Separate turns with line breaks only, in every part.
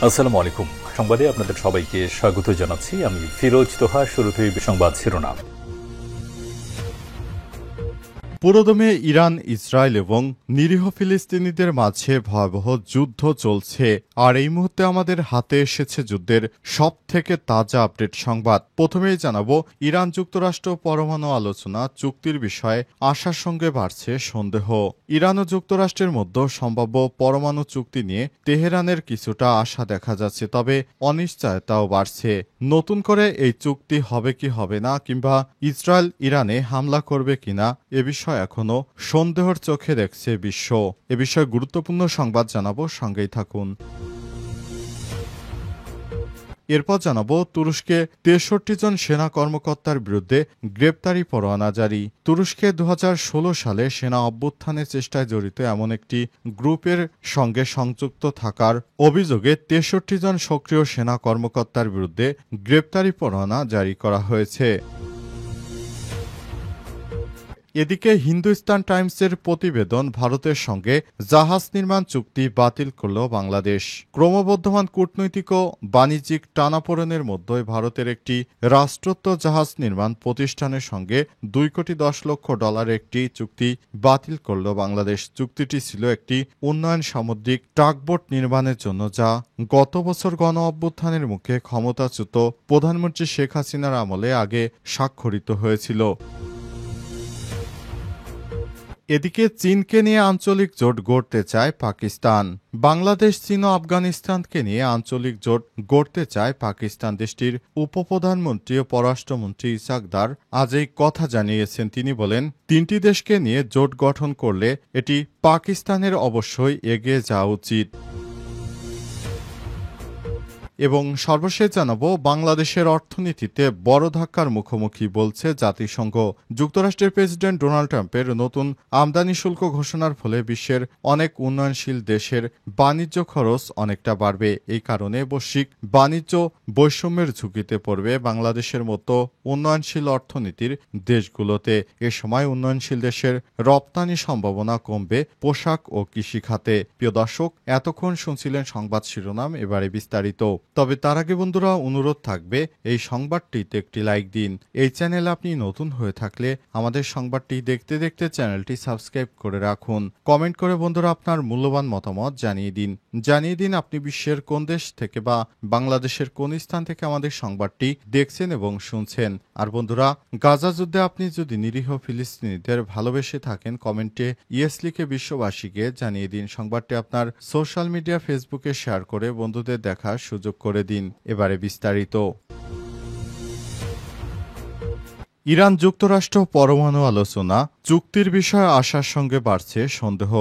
আসসালামু আলাইকুম। সংবাদে আপনাদের সবাইকে স্বাগত জানাচ্ছি। আমি ফিরোজ তোহা। শুরুতেই সংবাদ শিরোনাম।
পুরোদমে ইরান, ইসরায়েল এবং নিরীহ ফিলিস্তিনিদের মাঝে ভয়াবহ যুদ্ধ চলছে। আর এই মুহূর্তে আমাদের হাতে এসেছে যুদ্ধের সব থেকে তাজা আপডেট সংবাদ। প্রথমেই জানাবো, ইরান যুক্তরাষ্ট্র পরমাণু আলোচনা চুক্তির বিষয়ে আশার সঙ্গে বাড়ছে সন্দেহ। ইরান ও যুক্তরাষ্ট্রের মধ্যে সম্ভাব্য পরমাণু চুক্তি নিয়ে তেহরানের কিছুটা আশা দেখা যাচ্ছে, তবে অনিশ্চয়তাও বাড়ছে। নতুন করে এই চুক্তি হবে কি হবে না, কিংবা ইসরায়েল ইরানে হামলা করবে কিনা, এ বিষয়ে এখনো সন্দেহের চোখে দেখছে বিশ্ব। এ বিষয়ে গুরুত্বপূর্ণ সংবাদ জানাবো, সঙ্গেই থাকুন। এরপর জানাবো, তুরস্কে 63 জন সেনা কর্মকর্তার বিরুদ্ধে গ্রেপ্তারি পরোয়ানা জারি। তুরস্কে 2016 সালে সেনা অভ্যুত্থানের চেষ্টায় জড়িত এমন একটি গ্রুপের সঙ্গে সংযুক্ত থাকার অভিযোগে 63 জন সক্রিয় সেনা কর্মকর্তার বিরুদ্ধে গ্রেপ্তারি পরোয়ানা জারি করা হয়েছে। এদিকে হিন্দুস্তান টাইমসের প্রতিবেদন, ভারতের সঙ্গে জাহাজ নির্মাণ চুক্তি বাতিল করল বাংলাদেশ। ক্রমবর্ধমান কূটনৈতিক ও বাণিজ্যিক টানাপোড়েনের মধ্যে ভারতের একটি রাষ্ট্রত্ব জাহাজ নির্মাণ প্রতিষ্ঠানের সঙ্গে $2 কোটি 10 লক্ষ একটি চুক্তি বাতিল করল বাংলাদেশ। চুক্তিটি ছিল একটি উন্নয়ন সামুদ্রিক টাগবোট নির্মাণের জন্য, যা গত বছর গণ অভ্যুত্থানের মুখে ক্ষমতাচ্যুত প্রধানমন্ত্রী শেখ হাসিনার আমলে আগে স্বাক্ষরিত হয়েছিল। এদিকে চীনকে নিয়ে আঞ্চলিক জোট গড়তে চায় পাকিস্তান। বাংলাদেশ, চীন ও আফগানিস্তানকে নিয়ে আঞ্চলিক জোট গড়তে চায় পাকিস্তান। দেশটির উপপ্রধানমন্ত্রী ও পররাষ্ট্রমন্ত্রী ইসাক দার আজ এই কথা জানিয়েছেন। তিনি বলেন, তিনটি দেশকে নিয়ে জোট গঠন করলে এটি পাকিস্তানের অবশ্যই এগিয়ে যাওয়া উচিত। এবং সর্বশেষ জানাবো, বাংলাদেশের অর্থনীতিতে বড় ধাক্কার মুখোমুখি বলছে জাতিসংঘ। যুক্তরাষ্ট্রের প্রেসিডেন্ট ডোনাল্ড ট্রাম্পের নতুন আমদানি শুল্ক ঘোষণার ফলে বিশ্বের অনেক উন্নয়নশীল দেশের বাণিজ্য খরচ অনেকটা বাড়বে। এই কারণে বৈশ্বিক বাণিজ্য বৈষম্যের ঝুঁকিতে পড়বে বাংলাদেশের মতো উন্নয়নশীল অর্থনীতির দেশগুলোতে। এ সময় উন্নয়নশীল দেশের রপ্তানি সম্ভাবনা কমবে পোশাক ও কৃষি খাতে। প্রিয় দর্শক, এতক্ষণ শুনছিলেন সংবাদ শিরোনাম, এবারে বিস্তারিত। তবে তার আগে বন্ধুরা, অনুরোধ থাকবে এই সংবাদটিতে একটি লাইক দিন। এই চ্যানেলে আপনি নতুন হয়ে থাকলে আমাদের সংবাদটি দেখতে দেখতে চ্যানেলটি সাবস্ক্রাইব করে রাখুন। কমেন্ট করে বন্ধুরা আপনার মূল্যবান মতামত জানিয়ে দিন আপনি বিশ্বের কোন দেশ থেকে বা বাংলাদেশের কোন স্থান থেকে আমাদের সংবাদটি দেখছেন এবং শুনছেন। আর বন্ধুরা, গাজা যুদ্ধে আপনি যদি নিরীহ ফিলিস্তিনিদের ভালোবেসে থাকেন, কমেন্টে ইয়েস লিখে বিশ্ববাসীকে জানিয়ে দিন। সংবাদটি আপনার সোশ্যাল মিডিয়া ফেসবুকে শেয়ার করে বন্ধুদের দেখার সুযোগ করে দিন। এবারে বিস্তারিত। ইরান যুক্তরাষ্ট্র পরমাণু আলোচনা চুক্তির বিষয়ে আশার সঙ্গে বাড়ছে সন্দেহ।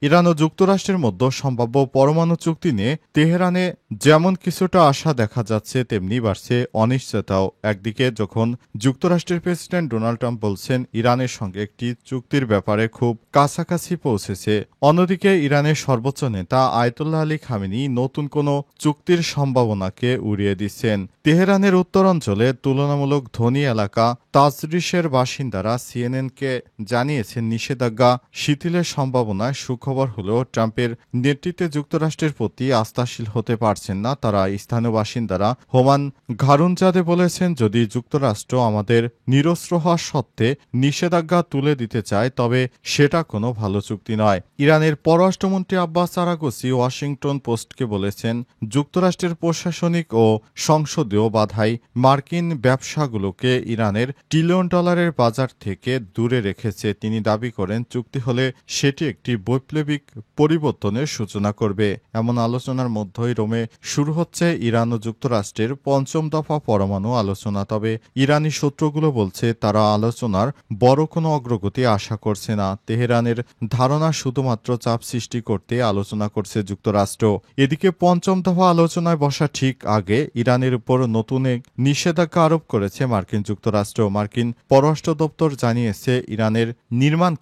ইরান ও যুক্তরাষ্ট্রের মধ্যে সম্ভাব্য পরমাণু চুক্তি নিয়ে তেহরানে যেমন কিছুটা আশা দেখা যাচ্ছে, তেমনি বাড়ছে অনিশ্চয়তাও। একদিকে যখন যুক্তরাষ্ট্রের প্রেসিডেন্ট ডোনাল্ড ট্রাম্প বলছেন ইরানের সঙ্গে একটি চুক্তির ব্যাপারে খুব কাছাকাছি পৌঁছেছে, অন্যদিকে ইরানের সর্বোচ্চ নেতা আয়াতুল্লাহ আলী খামেনি নতুন কোনো চুক্তির সম্ভাবনাকে উড়িয়ে দিচ্ছেন। তেহরানের উত্তরাঞ্চলে তুলনামূলক ধনী এলাকা তাজরিশের বাসিন্দারা সিএনএনকে জানিয়েছেন, নিষেধাজ্ঞা শিথিলের সম্ভাবনায় সুখবর হলেও ট্রাম্পের নেতৃত্বে যুক্তরাষ্ট্রের প্রতি আস্থাশীল হতে পারছেন না তারা। স্থানীয় বাসিন্দারা হোমান ঘারুনজাদে বলেছেন, যদি যুক্তরাষ্ট্র আমাদের নিরস্ত্র হওয়া সত্ত্বে নিষেধাজ্ঞা তুলে দিতে চায়, তবে সেটা কোনো ভালো চুক্তি নয়। ইরানের পররাষ্ট্রমন্ত্রী আব্বাস আরাগচি ওয়াশিংটন পোস্টকে বলেছেন, যুক্তরাষ্ট্রের প্রশাসনিক ও সংসদীয় বাধাই মার্কিন ব্যবসাগুলোকে ইরানের $1 ট্রিলিয়ন বাজার থেকে দূরে রেখেছে। তিনি দাবি করেন, চুক্তি হলে সেটি একটি বৈপ্লবিক পরিবর্তনের সূচনা করবে। এমন আলোচনার মধ্যেই রোমে শুরু হচ্ছে ইরান ও যুক্তরাষ্ট্রের 5ম দফা পরমাণু আলোচনা। তবে ইরানি সূত্রগুলো বলছে, তারা আলোচনার বড় কোনো অগ্রগতি আশা করছে না। তেহরানের ধারণা শুধুমাত্র চাপ সৃষ্টি করতে আলোচনা করছে যুক্তরাষ্ট্র। এদিকে 5ম দফা আলোচনায় বসা ঠিক আগে ইরানের উপর নতুন এক নিষেধাজ্ঞা আরোপ করেছে মার্কিন যুক্তরাষ্ট্র। মার্কিন পররাষ্ট্র দপ্তর জানিয়েছে, ইরানের নির্মাণ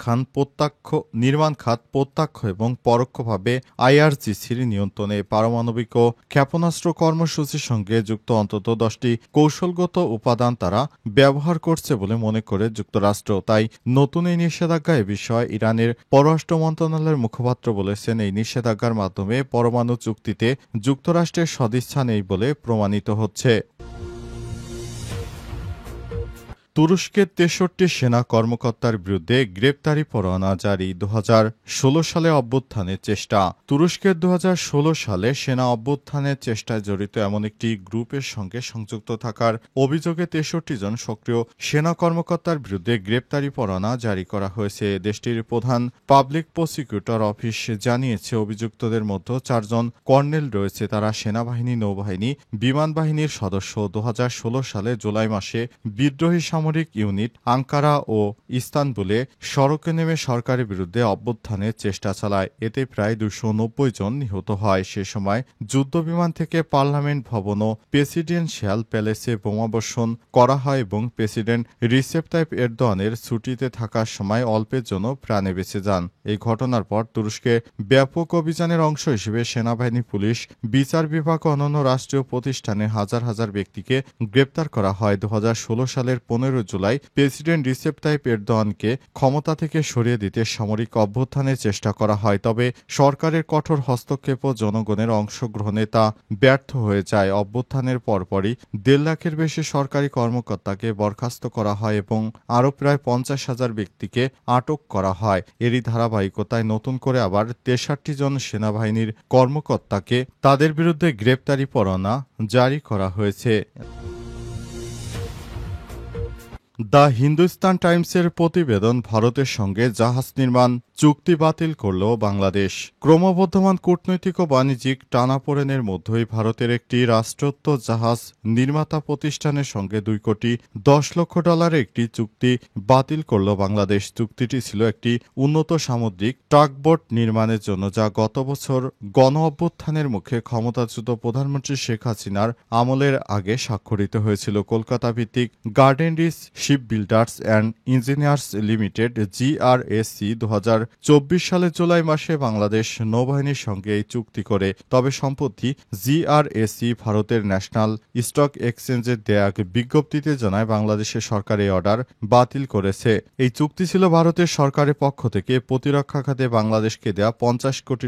খাত প্রত্যক্ষ এবং পরোক্ষভাবে আইআরজিসির নিয়ন্ত্রণে পারমাণবিক ও ক্ষেপণাস্ত্র কর্মসূচির সঙ্গে যুক্ত অন্তত 10টি কৌশলগত উপাদান তারা ব্যবহার করছে বলে মনে করে যুক্তরাষ্ট্র। তাই নতুন এই নিষেধাজ্ঞা এ বিষয়ে ইরানের পররাষ্ট্র মন্ত্রণালয়ের মুখপাত্র বলেছেন, এই নিষেধাজ্ঞার মাধ্যমে পরমাণু চুক্তিতে যুক্তরাষ্ট্রের সদিচ্ছা নেই বলে প্রমাণিত হচ্ছে। তুরস্কের 63 সেনা কর্মকর্তার বিরুদ্ধে গ্রেপ্তারি পরোয়ানা জারি। 2016 সালে অভ্যুত্থানের চেষ্টা। তুরস্কের 2016 সালে সেনা অভ্যুত্থানের চেষ্টায় জড়িত এমন একটি গ্রুপের সঙ্গে সংযুক্ত থাকার অভিযোগে 63 জন সক্রিয় সেনা কর্মকর্তার বিরুদ্ধে গ্রেপ্তারি পরোয়ানা জারি করা হয়েছে। দেশটির প্রধান পাবলিক প্রসিকিউটর অফিস জানিয়েছে, অভিযুক্তদের মধ্যে 4 জন কর্নেল রয়েছে। তারা সেনাবাহিনী, নৌবাহিনী, বিমান বাহিনীর সদস্য। 2016 সালে জুলাই মাসে বিদ্রোহী সামরিক ইউনিট আঙ্কারা ও ইস্তানবুলে সড়কে নেমে সরকারের বিরুদ্ধে অভ্যুত্থানের চেষ্টা চালায়। এতে প্রায় 290 জন নিহত হয়। সে সময় যুদ্ধবিমান থেকে পার্লামেন্ট ভবন ও প্রেসিডেন্সিয়াল প্যালেসে বোমাবর্ষণ করা হয় এবং প্রেসিডেন্ট রিসেপ তাইপ এরদোয়ানের ছুটিতে থাকার সময় অল্পের জন্য প্রাণে বেঁচে যান। এই ঘটনার পর তুরস্কে ব্যাপক অভিযানের অংশ হিসেবে সেনাবাহিনী, পুলিশ, বিচার বিভাগ ও অন্যান্য রাষ্ট্রীয় প্রতিষ্ঠানে হাজার হাজার ব্যক্তিকে গ্রেপ্তার করা হয়। 2016 সালের 15 জুলাই প্রেসিডেন্ট রিসেপ তাইপ এরদোয়ানকে ক্ষমতা থেকে সরিয়ে দিতে সামরিক অভ্যুত্থানের চেষ্টা করা হয়। তবে সরকারের কঠোর হস্তক্ষেপ ও জনগণের অংশগ্রহণে তা ব্যর্থ হয়ে যায়। অভ্যুত্থানের পরপরই 1.5 লাখের বেশি সরকারি কর্মকর্তাকে বরখাস্ত করা হয় এবং আরও প্রায় 50,000 ব্যক্তিকে আটক করা হয়। এরই ধারাবাহিকতায় নতুন করে আবার 63 জন সেনাবাহিনীর কর্মকর্তাকে তাদের বিরুদ্ধে গ্রেপ্তারি পরোয়ানা জারি করা হয়েছে। দ্য হিন্দুস্তান টাইমসের প্রতিবেদন, ভারতের সঙ্গে জাহাজ নির্মাণ চুক্তি বাতিল করল বাংলাদেশ। ক্রমবর্ধমান কূটনৈতিক ও বাণিজ্যিক টানাপোড়েনের মধ্যেই ভারতের একটি রাষ্ট্রত্ব জাহাজ নির্মাতা প্রতিষ্ঠানের সঙ্গে $2 কোটি 10 লক্ষ একটি চুক্তি বাতিল করল বাংলাদেশ। চুক্তিটি ছিল একটি উন্নত সামুদ্রিক টাগবোট নির্মাণের জন্য, যা গত বছর গণ অভ্যুত্থানের মুখে ক্ষমতাচ্যুত প্রধানমন্ত্রী শেখ হাসিনার আমলের আগে স্বাক্ষরিত হয়েছিল। কলকাতা ভিত্তিক Garden Reach Shipbuilders and Engineers Limited GRSC 2024 সালের জুলাই মাসে বাংলাদেশ নৌবাহিনীর সঙ্গে এই চুক্তি করে। তবে সম্প্রতি GRSC ভারতের ন্যাশনাল স্টক এক্সচেঞ্জের দেয়া এক বিজ্ঞপ্তিতে জানায়, বাংলাদেশের সরকার এই অর্ডার বাতিল করেছে। এই চুক্তি ছিল ভারতের সরকারের পক্ষ থেকে প্রতিরক্ষা খাতে বাংলাদেশকে দেয়া $50 কোটি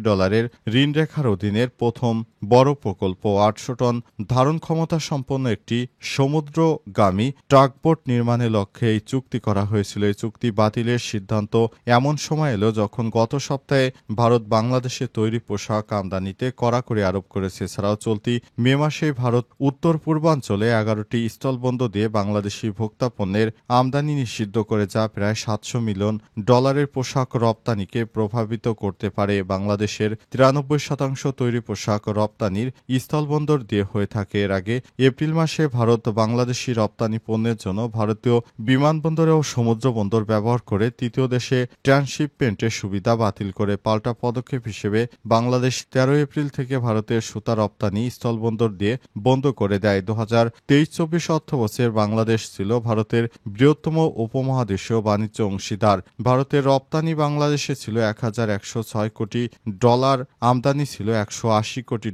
ঋণ রেখার অধীনের প্রথম বড় প্রকল্প। 800 টন ধারণ ক্ষমতা সম্পন্ন একটি সমুদ্রগামী ট্রাকবোট নির্মাণের লক্ষ্যে এই চুক্তি করা হয়েছিল। এই চুক্তি বাতিলের সিদ্ধান্ত এমন সময় এলো যখন গত সপ্তাহে ভারত বাংলাদেশে তৈরি পোশাক আমদানিতে কড়াকড়ি আরোপ করেছে। এছাড়াও চলতি মে মাসে ভারত উত্তর পূর্বাঞ্চলে 11টি স্থলবন্দর দিয়ে বাংলাদেশি ভোক্তা পণ্যের আমদানি নিষিদ্ধ করে, যা প্রায় $700 মিলিয়ন পোশাক রপ্তানিকে প্রভাবিত করতে পারে। বাংলাদেশের 93% তৈরি পোশাক রপ্তানির স্থলবন্দর দিয়ে হয়ে থাকে। এর আগে এপ্রিল মাসে ভারত বাংলাদেশি রপ্তানি পণ্যের জন্য ভারতীয় বিমানবন্দর ও সমুদ্র বন্দর ব্যবহার করে তৃতীয় দেশে ট্রান্সশিপমেন্টের সুবিধা বাতিল করে। পাল্টা পদক্ষেপ হিসেবে বাংলাদেশ 13 এপ্রিল থেকে ভারতের সুতা রপ্তানি স্থলবন্দর দিয়ে বন্ধ করে দেয়। 2023-24 অর্থবছর বাংলাদেশ ছিল ভারতের বৃহত্তম উপমহাদেশীয় বাণিজ্য অংশীদার। ভারতের রপ্তানি বাংলাদেশে ছিল $1,106 কোটি, আমদানি ছিল $180 কোটি।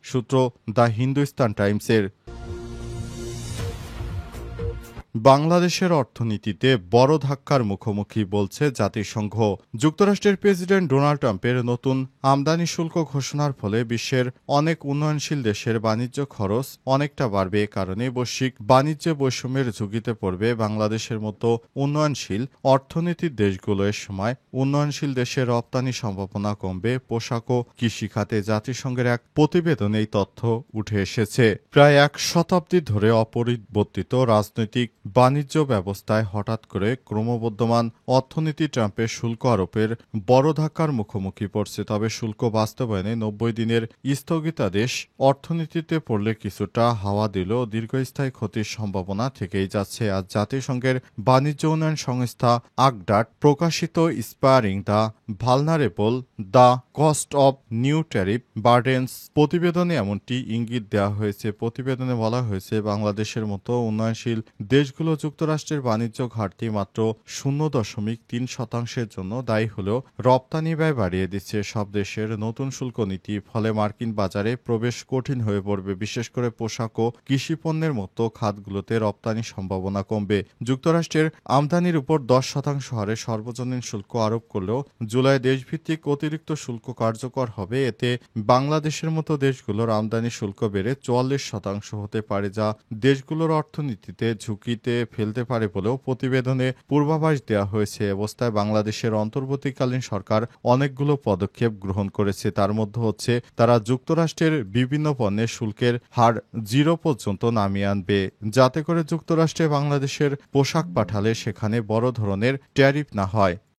সূত্র দ্য হিন্দুস্তান টাইমসের। বাংলাদেশের অর্থনীতিতে বড় ধাক্কার মুখোমুখি বলছে জাতিসংঘ। যুক্তরাষ্ট্রের প্রেসিডেন্ট ডোনাল্ড ট্রাম্পের নতুন আমদানি শুল্ক ঘোষণার ফলে বিশ্বের অনেক উন্নয়নশীল দেশের বাণিজ্য খরচ অনেকটা বাড়বে। এ কারণে বৈশ্বিক বাণিজ্য বৈষম্যের ঝুঁকিতে পড়বে বাংলাদেশের মতো উন্নয়নশীল অর্থনীতির দেশগুলো। এর সময় উন্নয়নশীল দেশের রপ্তানি সম্ভাবনা কমবে। পোশাক ও কৃষিখাতে জাতিসংঘের এক প্রতিবেদনে এই তথ্য উঠে এসেছে। প্রায় 1 শতাব্দী ধরে অপরিবর্তিত রাজনৈতিক বাণিজ্য ব্যবস্থায় হঠাৎ করে ক্রমবর্ধমান অর্থনীতি ট্রাম্পের শুল্ক আরোপের বড় ধাক্কার মুখোমুখি পড়ছে। তবে শুল্ক বাস্তবায়নে 90 দিনের স্থগিতাদেশ অর্থনীতিতে পড়লে কিছুটা হাওয়া দিলেও দীর্ঘস্থায়ী ক্ষতির সম্ভাবনা থেকেই যাচ্ছে। আজ জাতিসংঘের বাণিজ্য উন্নয়ন সংস্থা আগডাট প্রকাশিত sparing the vulnerable, the cost of new tariff burdens প্রতিবেদনে এমনটি ইঙ্গিত দেওয়া হয়েছে। প্রতিবেদনে বলা হয়েছে, বাংলাদেশের মতো উন্নয়নশীল দেশ দেশগুলো যুক্তরাষ্ট্রের বাণিজ্য ঘাটতি মাত্র 0.3%-এর জন্য দায়ী হলেও রপ্তানি ব্যয় বাড়িয়ে দিচ্ছে সব দেশের নতুন শুল্ক নীতি। ফলে মার্কিন বাজারে প্রবেশ কঠিন হয়ে পড়বে, বিশেষ করে পোশাক ও কৃষিপণ্যের মতো খাতগুলোতে রপ্তানির সম্ভাবনা কমবে। যুক্তরাষ্ট্রের আমদানির উপর 10% হারে সর্বজনীন শুল্ক আরোপ করলেও জুলাই দেশভিত্তিক অতিরিক্ত শুল্ক কার্যকর হবে। এতে বাংলাদেশের মতো দেশগুলোর আমদানি শুল্ক বেড়ে 44% হতে পারে, যা দেশগুলোর অর্থনীতিতে ঝুঁকিতে ফেলতে পারে বলেও প্রতিবেদনে পূর্বাভাস দেওয়া হয়েছে। অবস্থায় বাংলাদেশের অন্তর্বর্তীকালীন সরকার অনেকগুলো পদক্ষেপ গ্রহণ করেছে। তার মধ্যে হচ্ছে তারা যুক্তরাষ্ট্রের বিভিন্ন পণ্যের শুল্কের হার 0 পর্যন্ত নামিয়ে আনবে, যাতে করে যুক্তরাষ্ট্রে বাংলাদেশের পোশাক পাঠালে সেখানে বড় ধরনের ট্যারিফ না হয়।